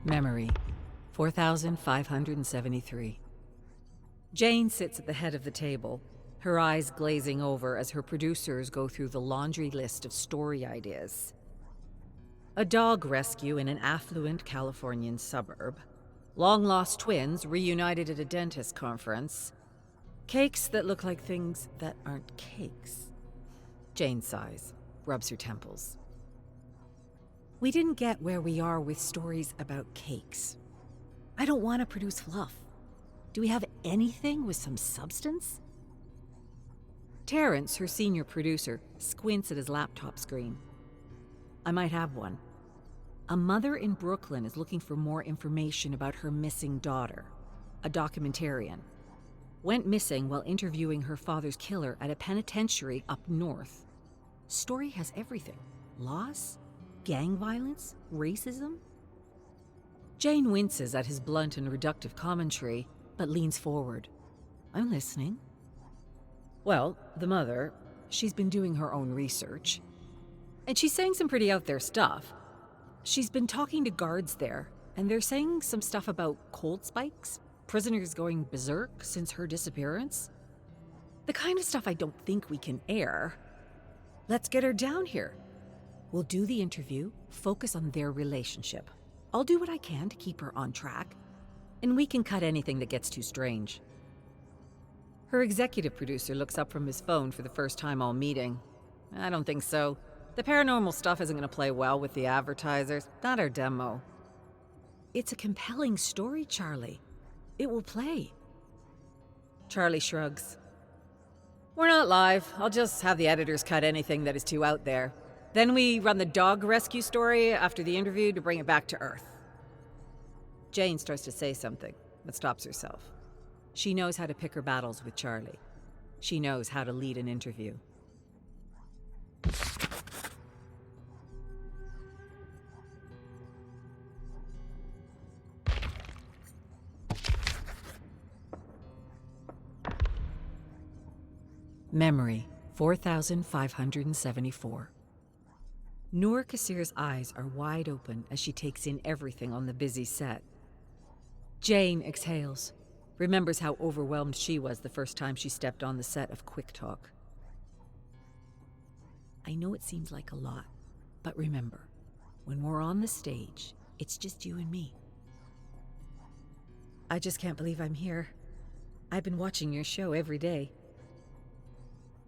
Memory, 4573. Jane sits at the head of the table, her eyes glazing over as her producers go through the laundry list of story ideas. A dog rescue in an affluent Californian suburb. Long-lost twins reunited at a dentist conference. Cakes that look like things that aren't cakes. Jane sighs, rubs her temples. We didn't get where we are with stories about cakes. I don't want to produce fluff. Do we have anything with some substance? Terrence, her senior producer, squints at his laptop screen. I might have one. A mother in Brooklyn is looking for more information about her missing daughter, a documentarian. Went missing while interviewing her father's killer at a penitentiary up north. Story has everything. Loss? Gang violence? Racism? Jane winces at his blunt and reductive commentary, but leans forward. I'm listening. Well, the mother, she's been doing her own research. And she's saying some pretty out there stuff. She's been talking to guards there, and they're saying some stuff about cold spikes, prisoners going berserk since her disappearance. The kind of stuff I don't think we can air. Let's get her down here. We'll do the interview, focus on their relationship. I'll do what I can to keep her on track, and we can cut anything that gets too strange. Her executive producer looks up from his phone for the first time all meeting. I don't think so. The paranormal stuff isn't going to play well with the advertisers, not our demo. It's a compelling story, Charlie. It will play. Charlie shrugs. We're not live. I'll just have the editors cut anything that is too out there. Then we run the dog rescue story after the interview to bring it back to Earth. Jane starts to say something, but stops herself. She knows how to pick her battles with Charlie. She knows how to lead an interview. Memory, 4574. Noor Kassir's eyes are wide open as she takes in everything on the busy set. Jane exhales, remembers how overwhelmed she was the first time she stepped on the set of Quick Talk. I know it seems like a lot, but remember, when we're on the stage, it's just you and me. I just can't believe I'm here. I've been watching your show every day.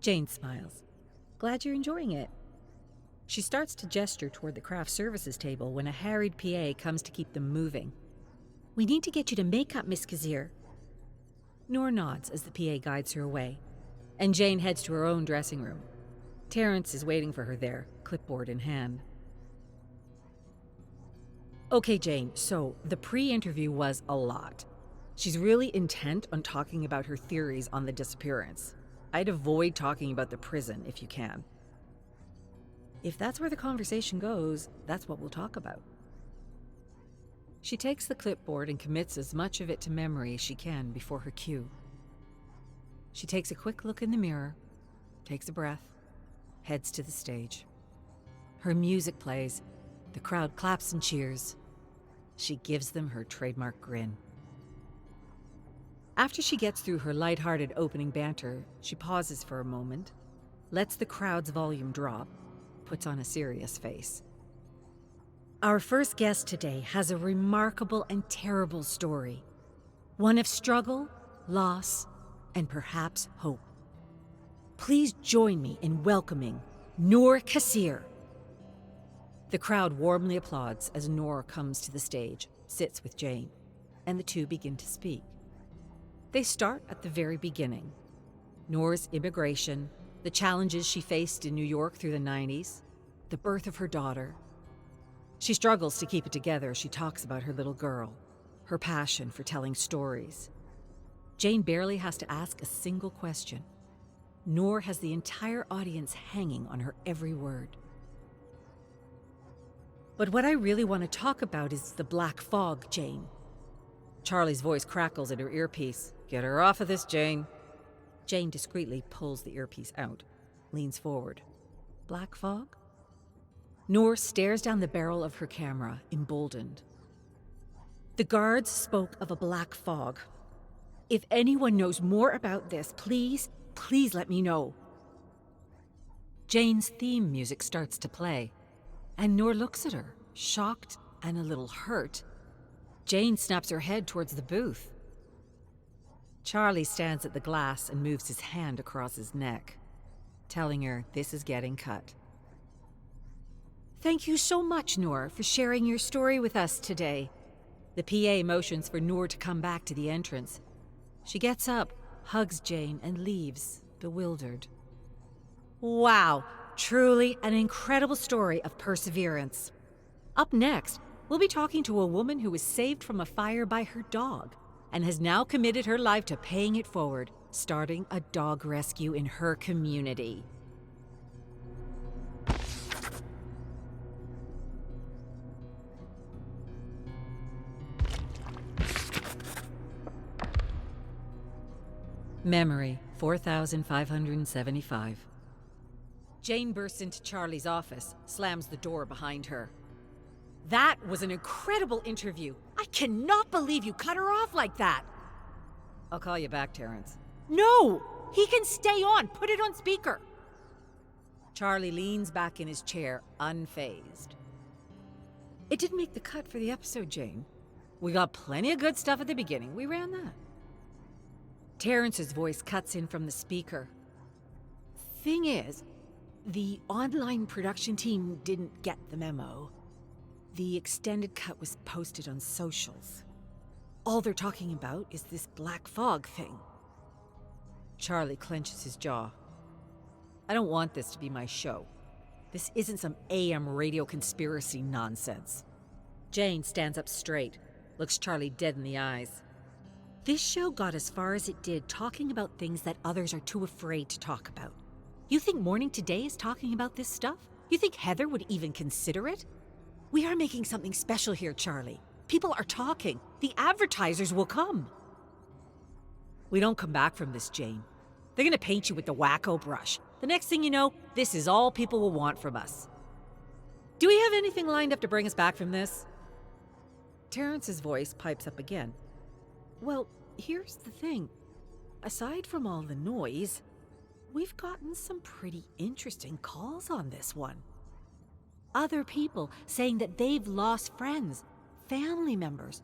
Jane smiles. Glad you're enjoying it. She starts to gesture toward the craft services table when a harried PA comes to keep them moving. We need to get you to makeup, Miss Kassir. Noor nods as the PA guides her away, and Jane heads to her own dressing room. Terrence is waiting for her there, clipboard in hand. Okay, Jane, so the pre-interview was a lot. She's really intent on talking about her theories on the disappearance. I'd avoid talking about the prison if you can. If that's where the conversation goes, that's what we'll talk about. She takes the clipboard and commits as much of it to memory as she can before her cue. She takes a quick look in the mirror, takes a breath, heads to the stage. Her music plays, the crowd claps and cheers. She gives them her trademark grin. After she gets through her lighthearted opening banter, she pauses for a moment, lets the crowd's volume drop, puts on a serious face. Our first guest today has a remarkable and terrible story. One of struggle, loss, and perhaps hope. Please join me in welcoming Noor Kassir. The crowd warmly applauds as Noor comes to the stage, sits with Jane, and the two begin to speak. They start at the very beginning. Noor's immigration, the challenges she faced in New York through the 90s, the birth of her daughter. She struggles to keep it together as she talks about her little girl, her passion for telling stories. Jane barely has to ask a single question. Noor has the entire audience hanging on her every word. But what I really want to talk about is the black fog, Jane. Charlie's voice crackles in her earpiece. Get her off of this, Jane. Jane discreetly pulls the earpiece out, leans forward. Black fog? Noor stares down the barrel of her camera, emboldened. The guards spoke of a black fog. If anyone knows more about this, please let me know. Jane's theme music starts to play, and Noor looks at her, shocked and a little hurt. Jane snaps her head towards the booth. Charlie stands at the glass and moves his hand across his neck, telling her this is getting cut. Thank you so much, Noor, for sharing your story with us today. The PA motions for Noor to come back to the entrance. She gets up, hugs Jane, and leaves, bewildered. Wow, truly an incredible story of perseverance. Up next, we'll be talking to a woman who was saved from a fire by her dog and has now committed her life to paying it forward, starting a dog rescue in her community. Memory 4575. Jane bursts into Charlie's office, slams the door behind her. That was an incredible interview. I cannot believe you cut her off like that. I'll call you back, Terrence. No! He can stay on. Put it on speaker. Charlie leans back in his chair, unfazed. It didn't make the cut for the episode, Jane. We got plenty of good stuff at the beginning. We ran that. Terrence's voice cuts in from the speaker. Thing is, the online production team didn't get the memo. The extended cut was posted on socials. All they're talking about is this black fog thing. Charlie clenches his jaw. I don't want this to be my show. This isn't some AM radio conspiracy nonsense. Jane stands up straight, looks Charlie dead in the eyes. This show got as far as it did talking about things that others are too afraid to talk about. You think Morning Today is talking about this stuff? You think Heather would even consider it? We are making something special here, Charlie. People are talking. The advertisers will come. We don't come back from this, Jane. They're gonna paint you with the wacko brush. The next thing you know, this is all people will want from us. Do we have anything lined up to bring us back from this? Terrence's voice pipes up again. Well, here's the thing. Aside from all the noise, we've gotten some pretty interesting calls on this one. Other people saying that they've lost friends, family members,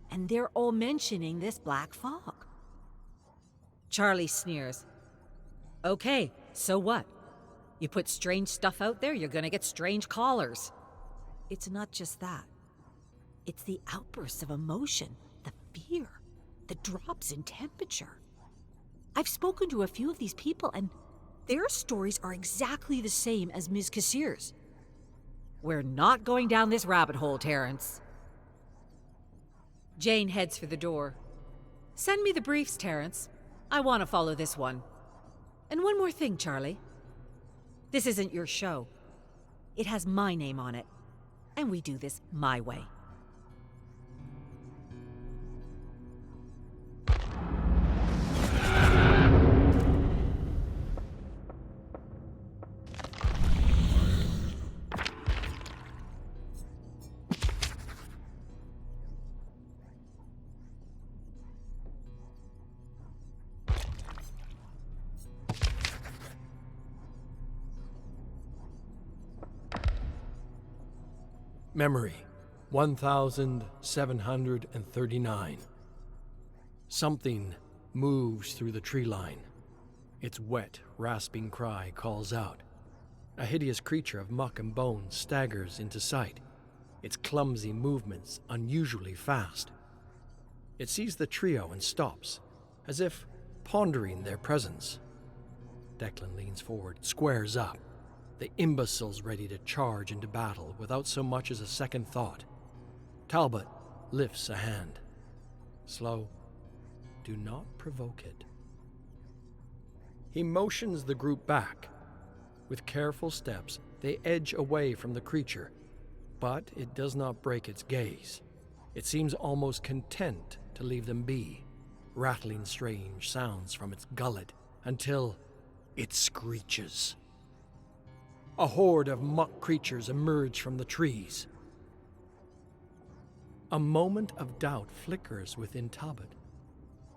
and they're all mentioning this black fog. Charlie sneers. Okay, so what? You put strange stuff out there, you're gonna get strange callers. It's not just that. It's the outbursts of emotion, the fear, the drops in temperature. I've spoken to a few of these people, and their stories are exactly the same as Ms. Kassir's. We're not going down this rabbit hole, Terrence. Jane heads for the door. Send me the briefs, Terrence. I want to follow this one. And one more thing, Charlie. This isn't your show. It has my name on it. And we do this my way. Memory, 1739. Something moves through the tree line. Its wet, rasping cry calls out. A hideous creature of muck and bone staggers into sight, its clumsy movements unusually fast. It sees the trio and stops, as if pondering their presence. Declan leans forward, squares up. The imbeciles ready to charge into battle without so much as a second thought. Talbot lifts a hand. Slow. Do not provoke it. He motions the group back. With careful steps, they edge away from the creature, but it does not break its gaze. It seems almost content to leave them be, rattling strange sounds from its gullet until it screeches. A horde of muck creatures emerge from the trees. A moment of doubt flickers within Talbot.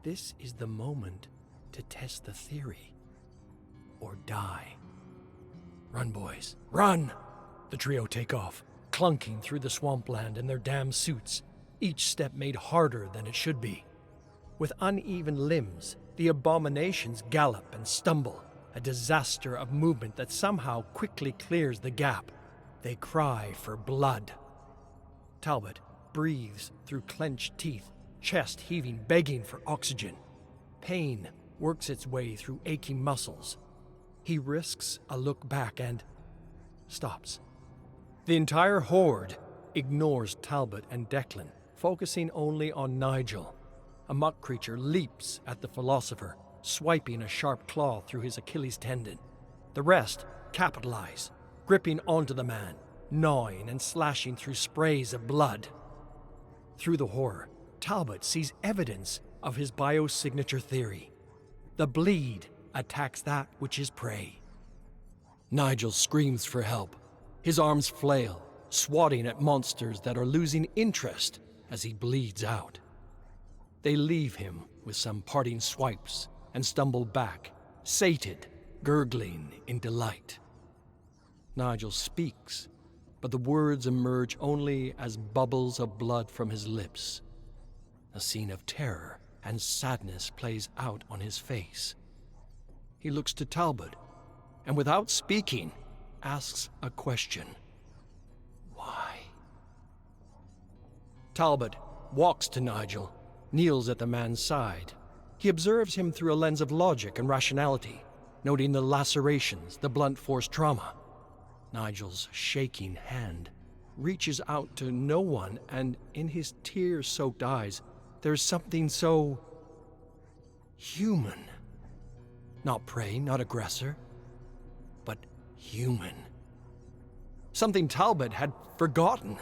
This is the moment to test the theory. Or die. Run, boys, run! The trio take off, clunking through the swampland in their damn suits, each step made harder than it should be. With uneven limbs, the abominations gallop and stumble, a disaster of movement that somehow quickly clears the gap. They cry for blood. Talbot breathes through clenched teeth, chest heaving, begging for oxygen. Pain works its way through aching muscles. He risks a look back and stops. The entire horde ignores Talbot and Declan, focusing only on Nigel. A muck creature leaps at the philosopher, swiping a sharp claw through his Achilles tendon. The rest capitalize, gripping onto the man, gnawing and slashing through sprays of blood. Through the horror, Talbot sees evidence of his biosignature theory. The bleed attacks that which is prey. Nigel screams for help. His arms flail, swatting at monsters that are losing interest as he bleeds out. They leave him with some parting swipes and stumble back, sated, gurgling in delight. Nigel speaks, but the words emerge only as bubbles of blood from his lips. A scene of terror and sadness plays out on his face. He looks to Talbot, and without speaking, asks a question. Why? Talbot walks to Nigel, kneels at the man's side. He observes him through a lens of logic and rationality, noting the lacerations, the blunt force trauma. Nigel's shaking hand reaches out to no one, and in his tear-soaked eyes, there's something so human. Not prey, not aggressor, but human. Something Talbot had forgotten.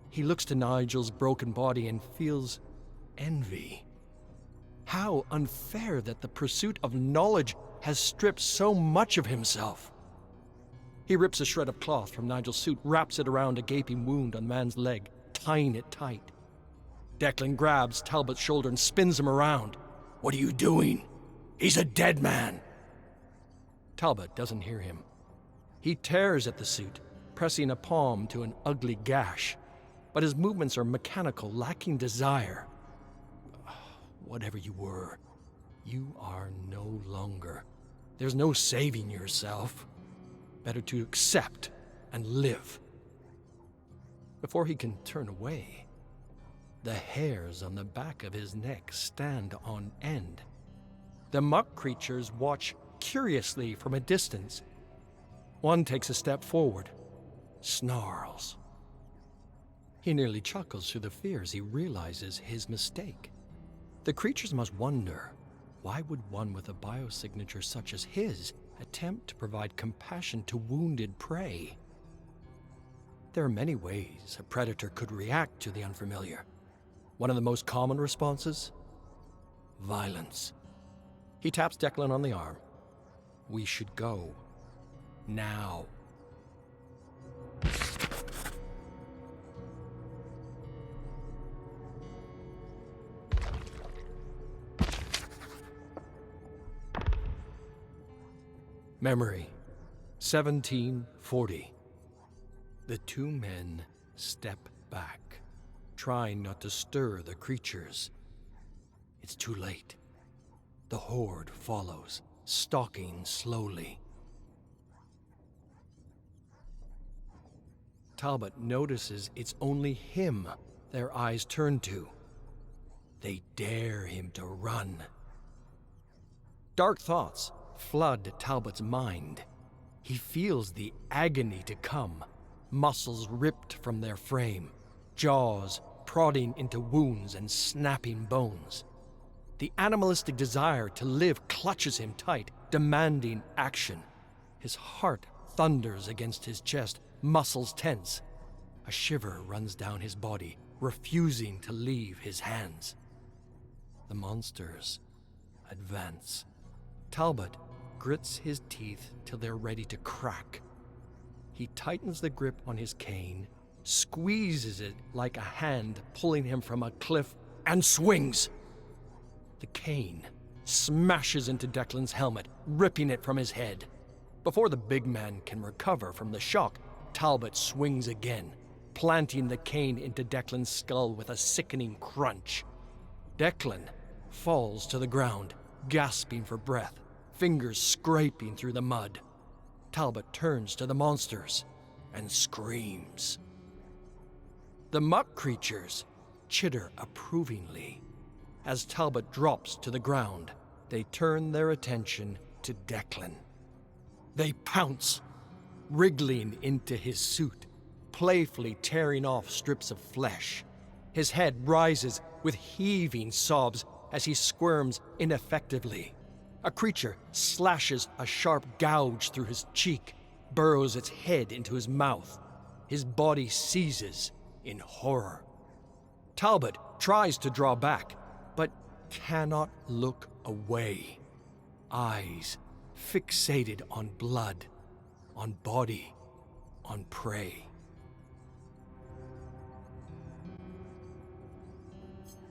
He looks to Nigel's broken body and feels envy. How unfair that the pursuit of knowledge has stripped so much of himself. He rips a shred of cloth from Nigel's suit, wraps it around a gaping wound on the man's leg, tying it tight. Declan grabs Talbot's shoulder and spins him around. What are you doing? He's a dead man. Talbot doesn't hear him. He tears at the suit, pressing a palm to an ugly gash, but his movements are mechanical, lacking desire. Whatever you were, you are no longer. There's no saving yourself. Better to accept and live. Before he can turn away, the hairs on the back of his neck stand on end. The muck creatures watch curiously from a distance. One takes a step forward, snarls. He nearly chuckles through the fear as he realizes his mistake. The creatures must wonder, why would one with a biosignature such as his attempt to provide compassion to wounded prey? There are many ways a predator could react to the unfamiliar. One of the most common responses? Violence. He taps Declan on the arm. We should go. Now. Memory, 1740. The two men step back, trying not to stir the creatures. It's too late. The horde follows, stalking slowly. Talbot notices it's only him their eyes turn to. They dare him to run. Dark thoughts flood Talbot's mind. He feels the agony to come, muscles ripped from their frame, jaws prodding into wounds and snapping bones. The animalistic desire to live clutches him tight, demanding action. His heart thunders against his chest, muscles tense. A shiver runs down his body, refusing to leave his hands. The monsters advance. Talbot grits his teeth till they're ready to crack. He tightens the grip on his cane, squeezes it like a hand pulling him from a cliff, and swings. The cane smashes into Declan's helmet, ripping it from his head. Before the big man can recover from the shock, Talbot swings again, planting the cane into Declan's skull with a sickening crunch. Declan falls to the ground, gasping for breath, fingers scraping through the mud. Talbot turns to the monsters and screams. The muck creatures chitter approvingly. As Talbot drops to the ground, they turn their attention to Declan. They pounce, wriggling into his suit, playfully tearing off strips of flesh. His head rises with heaving sobs as he squirms ineffectively. A creature slashes a sharp gouge through his cheek, burrows its head into his mouth. His body seizes in horror. Talbot tries to draw back, but cannot look away. Eyes fixated on blood, on body, on prey.